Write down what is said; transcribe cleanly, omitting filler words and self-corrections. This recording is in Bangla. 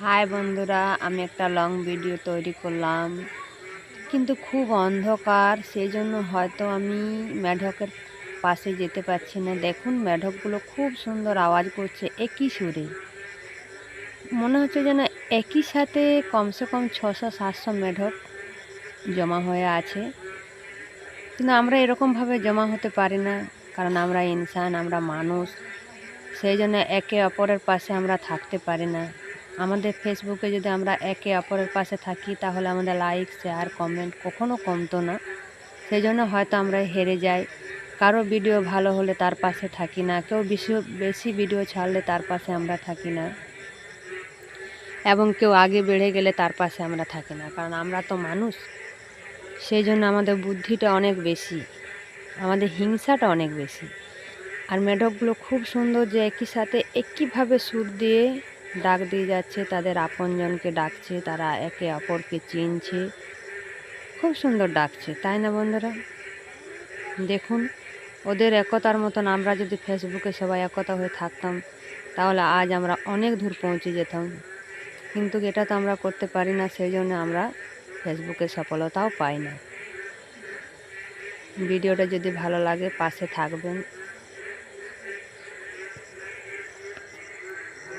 হাই বন্ধুরা, আমি একটা লং ভিডিও তৈরি করলাম, কিন্তু খুব অন্ধকার, সেই জন্য হয়তো আমি মেঢকের পাশে যেতে পারছি না। দেখুন, মেঢকগুলো খুব সুন্দর আওয়াজ করছে একই সুরে। মনে হচ্ছে যেন একই সাথে কমসে কম 600-700 মেঢক জমা হয়ে আছে। কিন্তু আমরা এরকমভাবে জমা হতে পারি না, কারণ আমরা ইনসান, আমরা মানুষ। সেই জন্য একে অপরের পাশে আমরা থাকতে পারি না। আমাদের ফেসবুকে যদি আমরা একে অপরের পাশে থাকি, তাহলে আমাদের লাইক, শেয়ার, কমেন্ট কখনো কমতো না। সেই জন্য হয়তো আমরা হেরে যাই। কারো ভিডিও ভালো হলে তার পাশে থাকি না, কেউ বেশি বেশি ভিডিও ছাড়লে তার পাশে আমরা থাকি না, এবং কেউ আগে বেড়ে গেলে তার পাশে আমরা থাকি না, কারণ আমরা তো মানুষ। সেই জন্য আমাদের বুদ্ধিটা অনেক বেশি, আমাদের হিংসাটা অনেক বেশি। আর মেঢকগুলো খুব সুন্দর যে একই সাথে একইভাবে সুর দিয়ে ডাক দিয়ে যাচ্ছে, তাদের আপনজনকে ডাকছে, তারা একে অপরকে চিনছে। খুব সুন্দর ডাকছে, তাই না বন্ধুরা? দেখুন, ওদের একতার মতন আমরা যদি ফেসবুকে সবাই একতা হয়ে থাকতাম, তাহলে আজ আমরা অনেক দূর পৌঁছে যেতাম। কিন্তু এটা তো আমরা করতে পারি না, সেই জন্য আমরা ফেসবুকে সফলতাও পাই না। ভিডিওটা যদি ভালো লাগে পাশে থাকবেন।